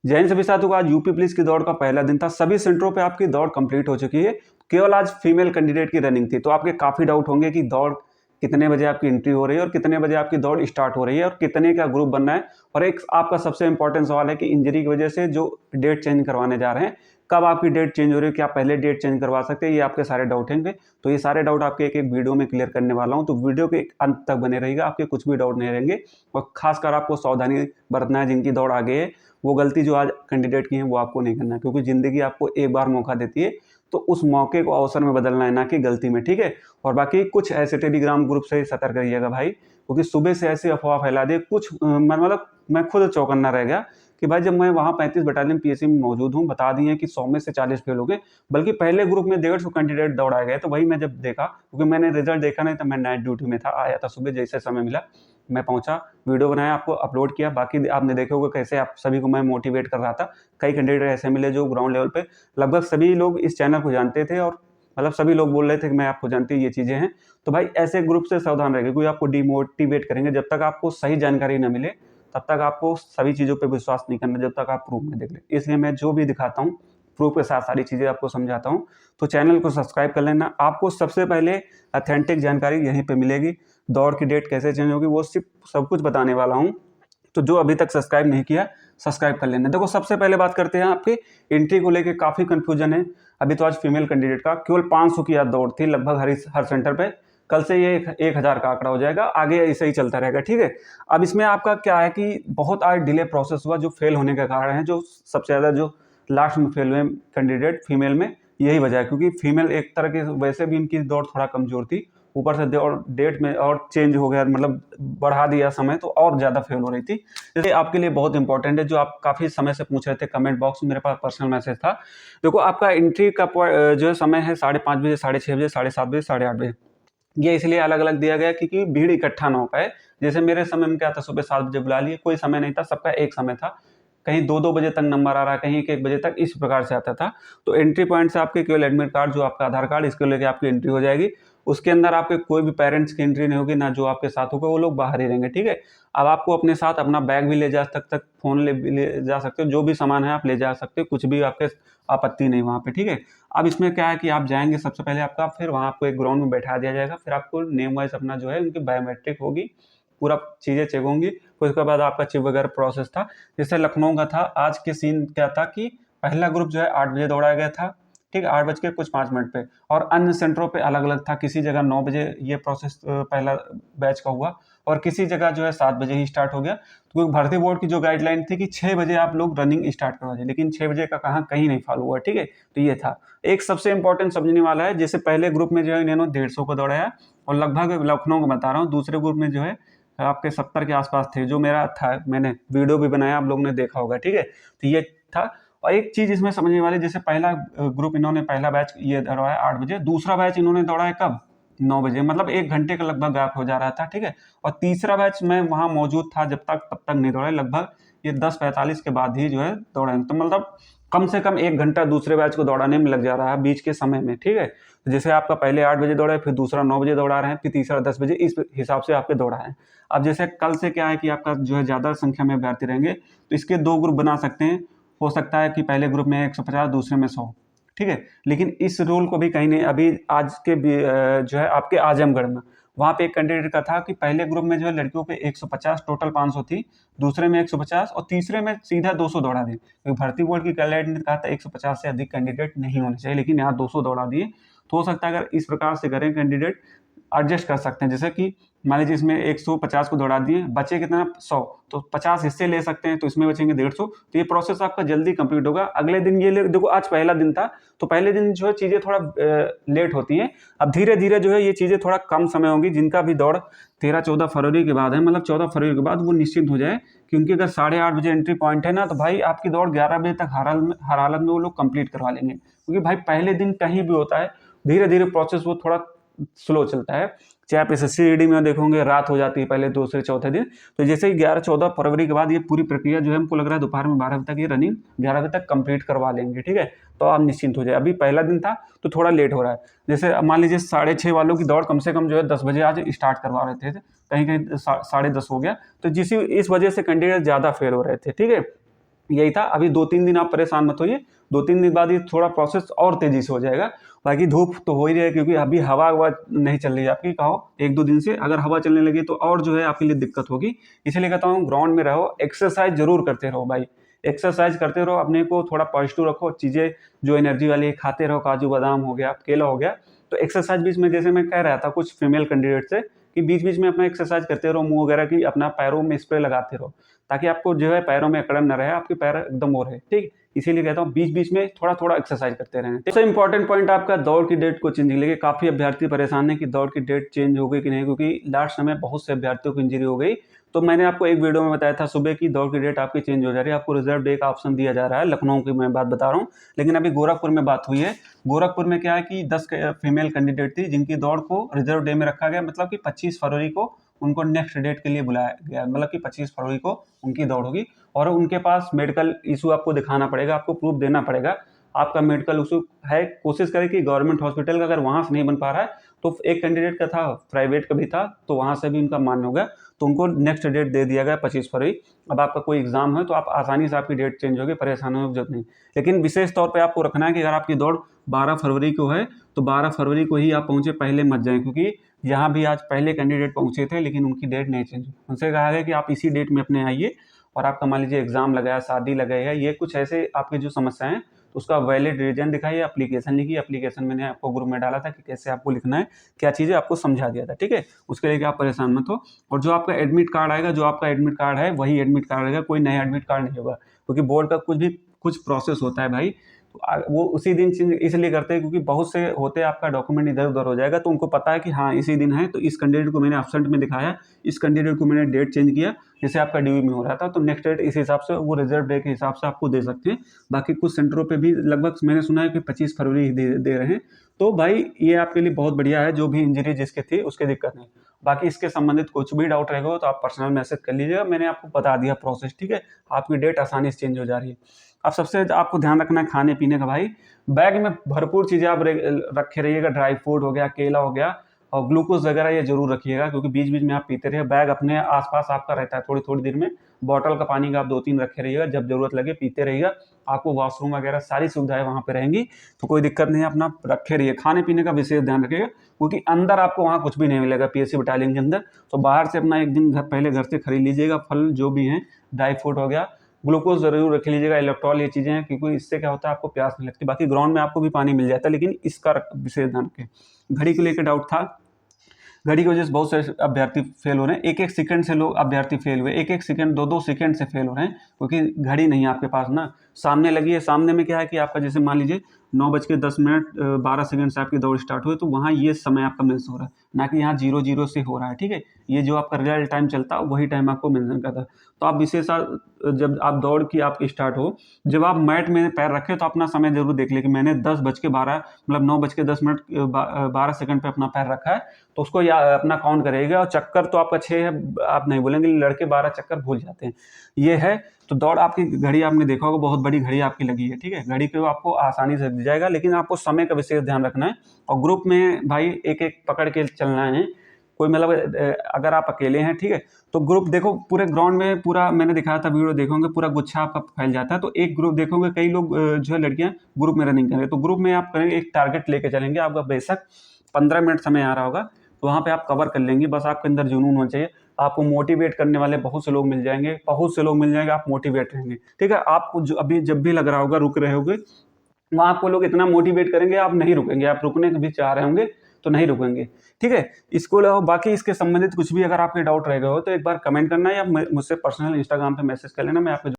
जय हिंद सभी साथियों को। आज यूपी पुलिस की दौड़ का पहला दिन था। सभी सेंटरों पे आपकी दौड़ कंप्लीट हो चुकी है। केवल आज फीमेल कैंडिडेट की रनिंग थी। तो आपके काफ़ी डाउट होंगे कि दौड़ कितने बजे आपकी एंट्री हो रही है और कितने बजे आपकी दौड़ स्टार्ट हो रही है और कितने का ग्रुप बनना है। और एक आपका सबसे इंपॉर्टेंट सवाल है कि इंजरी की वजह से जो डेट चेंज करवाने जा रहे हैं, कब आपकी डेट चेंज हो रही है, क्या पहले डेट चेंज करवा सकते हैं, ये आपके सारे डाउट होंगे। तो ये सारे डाउट आपके एक एक वीडियो में क्लियर करने वाला हूँ। तो वीडियो के अंत तक बने रहिएगा, आपके कुछ भी डाउट नहीं रहेंगे। और खासकर आपको सावधानी बरतना है, जिनकी दौड़ आगे है वो गलती जो आज कैंडिडेट की है वो आपको नहीं करना है, क्योंकि ज़िंदगी आपको एक बार मौका देती है। तो उस मौके को अवसर में बदलना है, ना कि गलती में, ठीक है। और बाकी कुछ ऐसे टेलीग्राम ग्रुप से सतर्क रहिएगा भाई, क्योंकि सुबह से ऐसी अफवाह फैला दे कुछ मतलब मैं खुद चौकन्ना रह गया कि भाई जब मैं वहाँ 35 बटालियन पीएससी में मौजूद हूँ, बता दिए कि 100 में से 40 फेल हो गए, बल्कि पहले ग्रुप में 150 कैंडिडेट दौड़ाए गए। तो वही मैं जब देखा, क्योंकि मैंने रिजल्ट देखा नहीं था, मैं नाइट ड्यूटी में था, आया था सुबह, जैसे समय मिला मैं पहुंचा, वीडियो बनाया, आपको अपलोड किया। बाकी आपने देखे होगा कैसे आप सभी को मैं मोटिवेट कर रहा था। कई कैंडिडेट ऐसे मिले जो ग्राउंड लेवल पे लगभग सभी लोग इस चैनल को जानते थे, और मतलब सभी लोग बोल रहे थे कि मैं आपको जानती हूँ, ये चीज़ें हैं। तो भाई ऐसे ग्रुप से सावधान रहिए, कोई आपको डिमोटिवेट करेंगे। जब तक आपको सही जानकारी न मिले तब तक आपको सभी चीज़ों पर विश्वास नहीं करना, जब तक आप प्रूफ नहीं देख ले। इसलिए मैं जो भी दिखाता हूँ प्रूफ के साथ सारी चीज़ें आपको समझाता हूँ। तो चैनल को सब्सक्राइब कर लेना। आपको सबसे पहले ऑथेंटिक जानकारी यहीं पे मिलेगी। दौड़ की डेट कैसे चेंज होगी वो सिर्फ सब कुछ बताने वाला हूँ। तो जो अभी तक सब्सक्राइब नहीं किया, सब्सक्राइब कर लेना। देखो, सबसे पहले बात करते हैं आपकी एंट्री को लेके। काफ़ी कंफ्यूजन है। अभी तो आज फीमेल कैंडिडेट का केवल 500 की आज दौड़ थी लगभग हर सेंटर पे। कल से ये 1000 का आंकड़ा हो जाएगा, आगे ऐसे ही चलता रहेगा, ठीक है। अब इसमें आपका क्या है कि बहुत आज डिले प्रोसेस हुआ, जो फेल होने का कारण है, जो सबसे ज़्यादा जो लास्ट में फेल हुए कैंडिडेट फीमेल में, यही वजह है। क्योंकि फीमेल एक तरह के वैसे भी इनकी दौड़ थोड़ा कमजोर थी, ऊपर से और डेट में और चेंज हो गया, मतलब बढ़ा दिया समय, तो और ज़्यादा फेल हो रही थी। इसलिए आपके लिए बहुत इंपॉर्टेंट है, जो आप काफ़ी समय से पूछ रहे थे कमेंट बॉक्स में, मेरे पास पर्सनल मैसेज था। देखो, आपका एंट्री का जो है समय है 5:30 बजे, 6:30 बजे, 7:30 बजे, 8:30 बजे। ये इसलिए अलग अलग दिया गया क्योंकि भीड़ इकट्ठा ना हो पाए। जैसे मेरे समय में क्या था, सुबह 7 बजे बुला लिए, कोई समय नहीं था, सबका एक समय था। कहीं 2-2 बजे तक नंबर आ रहा है, कहीं 1-1 बजे तक, इस प्रकार से आता था। तो एंट्री पॉइंट से आपके केवल एडमिट कार्ड, जो आपका आधार कार्ड, इसको लेके आपकी एंट्री हो जाएगी। उसके अंदर आपके कोई भी पेरेंट्स की एंट्री नहीं होगी, ना जो आपके साथ होगा, वो लोग बाहर ही रहेंगे, ठीक है। अब आपको अपने साथ अपना बैग भी ले जा सकते, फोन ले जा सकते हो, जो भी सामान है आप ले जा सकते हो, कुछ भी आपके आपत्ति नहीं वहाँ पे, ठीक है। अब इसमें क्या है कि आप जाएंगे, सबसे पहले आपका फिर वहाँ आपको एक ग्राउंड में बैठा दिया जाएगा, फिर आपको नेम वाइज अपना जो है उनकी बायोमेट्रिक होगी, पूरा चीज़ें चेक होंगी। फिर उसके बाद आपका चिप वगैरह प्रोसेस था। जैसे लखनऊ का था, आज के सीन क्या था कि पहला ग्रुप जो है 8 बजे दौड़ाया गया था, ठीक है, 8:05 पे। और अन्य सेंटरों पे अलग अलग था, किसी जगह 9 बजे ये प्रोसेस पहला बैच का हुआ, और किसी जगह जो है 7 बजे ही स्टार्ट हो गया। तो भर्ती बोर्ड की जो गाइडलाइन थी कि 6 बजे आप लोग रनिंग स्टार्ट करवा दीजिए, लेकिन 6 बजे का कहाँ, कहीं नहीं फॉलो हुआ, ठीक है। तो ये था एक सबसे इंपॉर्टेंट समझने वाला है। जैसे पहले ग्रुप में जो है इन्होंने 150 को दौड़ाया, और लगभग लखनऊ को बता रहा हूँ, दूसरे ग्रुप में जो है आपके 70 के आसपास थे, जो मेरा था, मैंने वीडियो भी बनाया, आप लोगों ने देखा होगा, ठीक है। तो ये था। और एक चीज इसमें समझने वाली, जैसे पहला ग्रुप इन्होंने पहला बैच ये दौड़ाया 8 बजे, दूसरा बैच इन्होंने दौड़ाया कब, 9 बजे, मतलब 1 घंटे का लगभग गैप हो जा रहा था, ठीक है। और तीसरा बैच मैं वहां मौजूद था, जब तक तब तक नहीं दौड़ाया, लगभग ये 10:45 के बाद ही जो है दौड़ाए। तो मतलब कम से कम 1 घंटा दूसरे बैच को दौड़ाने में लग जा रहा है बीच के समय में, ठीक है। तो जैसे आपका पहले 8 बजे दौड़ा है, फिर दूसरा 9 बजे दौड़ा रहे हैं, फिर तीसरा 10 बजे, इस हिसाब से आपके दौड़ा है। अब जैसे कल से क्या है कि आपका जो है ज़्यादा संख्या में अभ्यर्थी रहेंगे, तो इसके 2 ग्रुप बना सकते हैं। हो सकता है कि पहले ग्रुप में 150, दूसरे में 100, ठीक है। लेकिन इस रूल को भी कहीं नहीं, अभी आज के जो है आपके आजमगढ़ में, वहाँ पे एक कैंडिडेट का था कि पहले ग्रुप में जो है लड़कियों पे 150, टोटल 500 थी, दूसरे में 150, और तीसरे में सीधा 200 दौड़ा दिए, क्योंकि भर्ती बोर्ड की गाइडलाइन ने कहा था 150 से अधिक कैंडिडेट नहीं होने चाहिए, लेकिन यहाँ 200 दौड़ा दिए। तो हो सकता है अगर इस प्रकार से करें कैंडिडेट, एडजस्ट कर सकते हैं। जैसे कि मान लीजिए इसमें 150 को दौड़ा दिए, बचे कितना, 100, तो 50 हिस्से ले सकते हैं, तो इसमें बचेंगे 150। तो ये प्रोसेस आपका जल्दी कंप्लीट होगा। अगले दिन ये देखो, आज पहला दिन था, तो पहले दिन जो है चीज़ें थोड़ा लेट होती हैं। अब धीरे धीरे जो है ये चीज़ें थोड़ा कम समय होगी। जिनका भी दौड़ 13-14 फरवरी के बाद है, मतलब 14 फरवरी के बाद, वो निश्चिंत हो जाए, क्योंकि अगर 8:30 बजे एंट्री पॉइंट है ना, तो भाई आपकी दौड़ 11 बजे तक हर हालत में वो लोग कंप्लीट करवा लेंगे। क्योंकि भाई पहले दिन कहीं भी होता है, धीरे धीरे प्रोसेस वो थोड़ा स्लो चलता है। चाहे आप SSC में देखोगे, रात हो जाती है पहले, दूसरे चौथे दिन। तो जैसे ही 11-14 फरवरी के बाद ये पूरी प्रक्रिया जो है, हमको लग रहा है दोपहर में 12 बजे तक ये रनिंग 11 बजे तक कंप्लीट करवा लेंगे, ठीक है। तो आप निश्चिंत हो जाए। अभी पहला दिन था तो थोड़ा लेट हो रहा है। जैसे मान लीजिए 6:30 वालों की दौड़ कम से कम जो है 10 बजे आज स्टार्ट करवा रहे थे, कहीं कहीं 10:30 हो गया, तो इस वजह से कैंडिडेट ज़्यादा फेल हो रहे थे, ठीक है। यही था। अभी 2-3 दिन आप परेशान मत होइए, 2-3 दिन बाद ये थोड़ा प्रोसेस और तेज़ी से हो जाएगा। बाकी धूप तो हो ही रही है, क्योंकि अभी हवा नहीं चल रही है आपकी, कहो 1-2 दिन से। अगर हवा चलने लगी तो और जो है आपके लिए दिक्कत होगी। इसलिए कहता हूँ ग्राउंड में रहो, एक्सरसाइज जरूर करते रहो भाई, एक्सरसाइज करते रहो, अपने को थोड़ा पॉजिटिव रखो, चीज़ें जो एनर्जी वाली खाते रहो, काजू बादाम हो गया, केला हो गया। तो एक्सरसाइज बीच में, जैसे मैं कह रहा था कुछ फीमेल कैंडिडेट से, कि बीच बीच में अपना एक्सरसाइज करते रहो, मुंह वगैरह की अपना पैरों में स्प्रे लगाते रहो, ताकि आपको जो है पैरों में अकड़न न रहे, आपके पैर एकदम वो रहे, ठीक। इसीलिए कहता हूँ बीच बीच में थोड़ा थोड़ा एक्सरसाइज करते रहें। सबसे इंपॉर्टेंट पॉइंट आपका दौड़ की डेट को चेंज लेके, काफी अभ्यर्थी परेशान है कि दौड़ की डेट चेंज हो गई कि नहीं, क्योंकि लास्ट समय बहुत से अभ्यर्थियों की इंजरी हो गई। तो मैंने आपको एक वीडियो में बताया था सुबह की दौड़ की डेट आपकी चेंज हो जा रही है, आपको रिजर्व डे का ऑप्शन दिया जा रहा है। लखनऊ की मैं बात बता रहा हूँ, लेकिन अभी गोरखपुर में बात हुई है। गोरखपुर में क्या है कि 10 फीमेल कैंडिडेट थी जिनकी दौड़ को रिजर्व डे में रखा गया, मतलब कि 25 फरवरी को उनको नेक्स्ट डेट के लिए बुलाया गया, मतलब कि 25 फरवरी को उनकी दौड़ होगी। और उनके पास मेडिकल इशू आपको दिखाना पड़ेगा, आपको प्रूफ देना पड़ेगा, आपका मेडिकल इशू है। कोशिश करें कि गवर्नमेंट हॉस्पिटल का, अगर वहाँ से नहीं बन पा रहा है तो एक कैंडिडेट का था, प्राइवेट का भी था, तो वहाँ से भी उनका मान्य हो गया, तो उनको नेक्स्ट डेट दे दिया गया 25 फरवरी। अब आपका कोई एग्जाम है तो आप आसानी से, आपकी डेट चेंज होगी, परेशान होने की जरूरत नहीं। लेकिन विशेष तौर पर आपको रखना है कि अगर आपकी दौड़ 12 फरवरी को है तो 12 फरवरी को ही आप पहुँचे, पहले मत जाएं, क्योंकि यहाँ भी आज पहले कैंडिडेट पहुँचे थे लेकिन उनकी डेट नहीं चेंज हुई। उनसे कहा गया कि आप इसी डेट में अपने आइए, और आपका मान लीजिए एग्जाम लगा है, शादी लगा है, ये कुछ ऐसे आपकी जो समस्याएं हैं, तो उसका वैलिड रीजन दिखाइए, एप्लीकेशन लिखिए। एप्लीकेशन मैंने आपको ग्रुप में डाला था कि कैसे आपको लिखना है, क्या चीज़ें आपको समझा दिया था, ठीक है। उसके लिए आप परेशान मत हो। और जो आपका एडमिट कार्ड आएगा, जो आपका एडमिट कार्ड है वही एडमिट कार्ड रहेगा, कोई नया एडमिट कार्ड नहीं होगा, क्योंकि बोर्ड का कुछ प्रोसेस होता है भाई, तो वो उसी दिन चेंज इसलिए करते हैं क्योंकि बहुत से होते हैं, आपका डॉक्यूमेंट इधर उधर हो जाएगा, तो उनको पता है कि हाँ इसी दिन है, तो इस कैंडिडेट को मैंने एब्सेंट में दिखाया, इस कैंडिडेट को मैंने डेट चेंज किया, जैसे आपका ड्यू में हो रहा था, तो नेक्स्ट डेट इस हिसाब से वो रिजर्व डे के हिसाब से आपको दे सकते हैं। बाकी कुछ सेंटरों पे भी लगभग मैंने सुना है कि 25 फरवरी ही दे रहे हैं। तो भाई ये आपके लिए बहुत बढ़िया है, जो भी इंजरी जिसके थी उसके दिक्कत नहीं। बाकी इसके संबंधित कुछ भी डाउट रहेगा तो आप पर्सनल मैसेज कर लीजिएगा, मैंने आपको बता दिया प्रोसेस, ठीक है। आपकी डेट आसानी से चेंज हो जा रही है। अब सबसे आपको ध्यान रखना है खाने पीने का भाई, बैग में भरपूर चीज़ें आप रखे रहिएगा, ड्राई फ्रूट हो गया, केला हो गया, और ग्लूकोज वगैरह ये जरूर रखिएगा, क्योंकि बीच बीच में आप पीते रहिए। बैग अपने आसपास आपका रहता है, थोड़ी थोड़ी देर में बॉटल का पानी का आप 2-3 रखे रहिएगा, जब जरूरत लगे पीते रहिएगा। आपको वॉशरूम वगैरह सारी सुविधाएं वहाँ पे रहेंगी, तो कोई दिक्कत नहीं है, अपना रखे रहिए। खाने पीने का विशेष ध्यान रखिएगा, क्योंकि अंदर आपको वहाँ कुछ भी नहीं मिलेगा पीएससी बटालियन के अंदर, तो बाहर से अपना एक दिन पहले घर से खरीद लीजिएगा, फल जो भी हैं, ड्राई फ्रूट हो गया, ग्लूकोज जरूर रख लीजिएगा, इलेक्ट्रॉल, ये चीज़ें हैं, क्योंकि इससे क्या होता है आपको प्यास नहीं लगती। बाकी ग्राउंड में आपको भी पानी मिल जाता है, लेकिन इसका विशेष ध्यान रखें। घड़ी को लेकर डाउट था, घड़ी की वजह से बहुत सारे अभ्यर्थी फेल हो रहे हैं, 1-1 सेकंड से लोग अभ्यर्थी फेल हुए, 1-1 सेकंड, 2-2 सेकंड से फेल हो रहे हैं, क्योंकि घड़ी नहीं है आपके पास ना, सामने लगी है। सामने में क्या है कि आपका जैसे मान लीजिए 9:10 12 सेकंड से आपकी दौड़ स्टार्ट हुई, तो वहाँ ये समय आपका मेंशन हो रहा है, ना कि यहाँ 0-0 से हो रहा है, ठीक है। ये जो आपका रियल टाइम चलता है वही टाइम आपको मेंशन करता है। तो आप विशेष जब आप दौड़ की आप स्टार्ट हो, जब आप मैट में पैर रखें तो अपना समय जरूर देख लें कि मैंने 10:12 मतलब 9:10 12 सेकंड पे अपना पैर रखा है, तो उसको अपना काउंट करेगा। और चक्कर तो आपका 6 है, आप नहीं बोलेंगे, लड़के 12 चक्कर भूल जाते हैं, ये है। तो दौड़ आपकी घड़ी आपने देखा होगा, बहुत बड़ी घड़ी आपकी लगी है, ठीक है। घड़ी पे आपको आसानी से दिख जाएगा, लेकिन आपको समय का विशेष ध्यान रखना है। और ग्रुप में भाई एक एक पकड़ के चलना है, कोई मतलब अगर आप अकेले हैं, ठीक है, तो ग्रुप देखो, पूरे ग्राउंड में पूरा मैंने दिखाया था वीडियो, देखोगे पूरा गुच्छा आपका फैल जाता है, तो एक ग्रुप देखोगे, कई लोग जो है लड़कियां ग्रुप में रनिंग करेंगे, तो ग्रुप में आप करेंगे, एक टारगेट लेके चलेंगे। आपका बेशक 15 मिनट समय आ रहा होगा, तो वहाँ पे आप कवर कर लेंगे, बस आपके अंदर जुनून होना चाहिए। आपको मोटिवेट करने वाले बहुत से लोग मिल जाएंगे, आप मोटिवेट रहेंगे, ठीक है। आपको अभी जब भी लग रहा होगा, रुक रहे होगे, वहाँ आपको लोग इतना मोटिवेट करेंगे, आप नहीं रुकेंगे, आप रुकने के भी चाह रहे होंगे तो नहीं रुकेंगे, ठीक है। इसको बाकी इसके संबंधित कुछ भी अगर आपके डाउट रह गए हो तो एक बार कमेंट करना, या मुझसे पर्सनल इंस्टाग्राम पे मैसेज कर लेना, मैं आपको